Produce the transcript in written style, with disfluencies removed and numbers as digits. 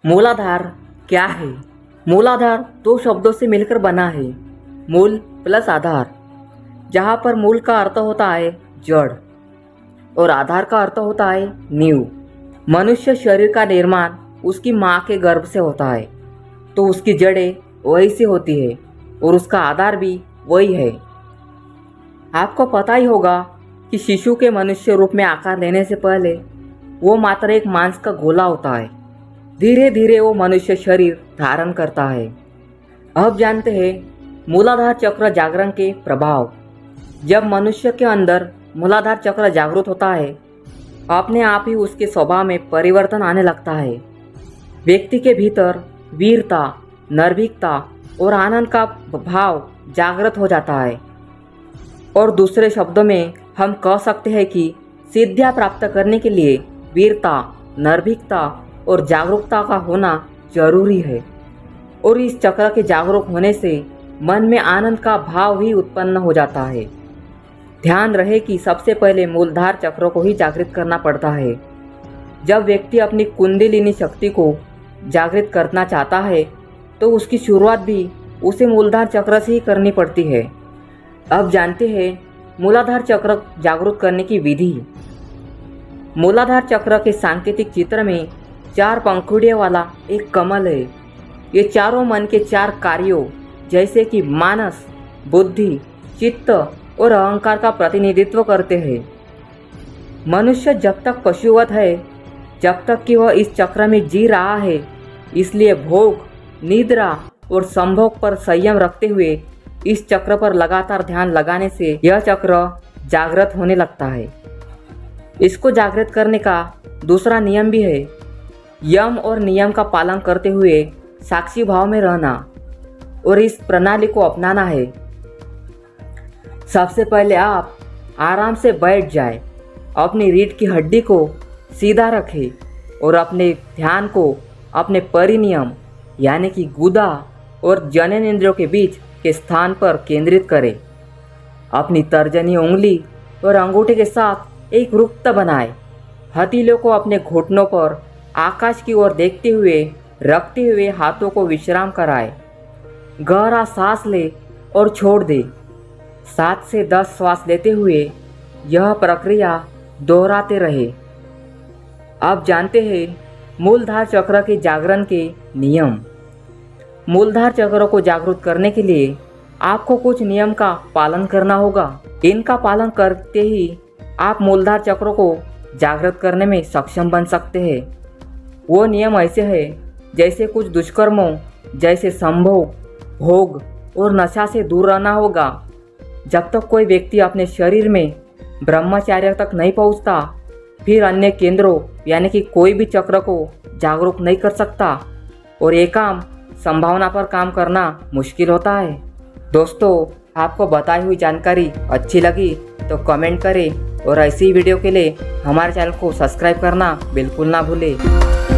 मूलाधार क्या है? मूलाधार दो शब्दों से मिलकर बना है, मूल प्लस आधार, जहाँ पर मूल का अर्थ होता है जड़ और आधार का अर्थ होता है नींव। मनुष्य शरीर का निर्माण उसकी माँ के गर्भ से होता है, तो उसकी जड़ें वही से होती है और उसका आधार भी वही है। आपको पता ही होगा कि शिशु के मनुष्य रूप में आकार लेने से पहले वो मात्र एक मांस का गोला होता है। धीरे धीरे वो मनुष्य शरीर धारण करता है। अब जानते हैं मूलाधार चक्र जागरण के प्रभाव। जब मनुष्य के अंदर मूलाधार चक्र जागृत होता है, अपने आप ही उसके स्वभाव में परिवर्तन आने लगता है। व्यक्ति के भीतर वीरता, निर्भीकता और आनंद का भाव जागृत हो जाता है। और दूसरे शब्दों में हम कह सकते हैं कि सिद्धियां प्राप्त करने के लिए वीरता, निर्भीकता और जागरूकता का होना जरूरी है। और इस चक्र के जागरूक होने से मन में आनंद का भाव ही उत्पन्न हो जाता है। ध्यान रहे कि सबसे पहले मूलाधार चक्र को ही जागृत करना पड़ता है। जब व्यक्ति अपनी कुंडलिनी शक्ति को जागृत करना चाहता है तो उसकी शुरुआत भी उसे मूलाधार चक्र से ही करनी पड़ती है। अब जानते हैं मूलाधार चक्र जागरूक करने की विधि। मूलाधार चक्र के सांकेतिक चित्र में 4 पंखुड़ियों वाला एक कमल है। ये चारों मन के 4 कार्यों जैसे कि मानस, बुद्धि, चित्त और अहंकार का प्रतिनिधित्व करते हैं। मनुष्य जब तक पशुवत है, जब तक कि वह इस चक्र में जी रहा है, इसलिए भोग, निद्रा और संभोग पर संयम रखते हुए इस चक्र पर लगातार ध्यान लगाने से यह चक्र जागृत होने लगता है। इसको जागृत करने का दूसरा नियम भी है। यम और नियम का पालन करते हुए साक्षी भाव में रहना और इस प्रणाली को अपनाना है। सबसे पहले आप आराम से बैठ जाए, अपनी रीढ़ की हड्डी को सीधा रखें और अपने ध्यान को अपने परिनियम यानी कि गुदा और जननेंद्रियों के बीच के स्थान पर केंद्रित करें। अपनी तर्जनी उंगली और अंगूठे के साथ एक वृत्त बनाएं। हथेलियों को अपने घुटनों पर आकाश की ओर देखते हुए रखते हुए हाथों को विश्राम कराएं। गहरा सांस ले और छोड़ दे। 7 से 10 श्वास लेते हुए यह प्रक्रिया दोहराते रहे। अब जानते हैं मूलाधार चक्र के जागरण के नियम। मूलाधार चक्र को जागृत करने के लिए आपको कुछ नियम का पालन करना होगा। इनका पालन करते ही आप मूलाधार चक्र को जागृत करने में सक्षम बन सकते हैं। वो नियम ऐसे हैं जैसे कुछ दुष्कर्मों जैसे संभोग, भोग और नशा से दूर रहना होगा। जब तक कोई व्यक्ति अपने शरीर में ब्रह्मचर्य तक नहीं पहुंचता, फिर अन्य केंद्रों यानी कि कोई भी चक्र को जागरूक नहीं कर सकता और ये काम संभावना पर काम करना मुश्किल होता है। दोस्तों, आपको बताई हुई जानकारी अच्छी लगी तो कमेंट करें और ऐसी वीडियो के लिए हमारे चैनल को सब्सक्राइब करना बिल्कुल ना भूलें।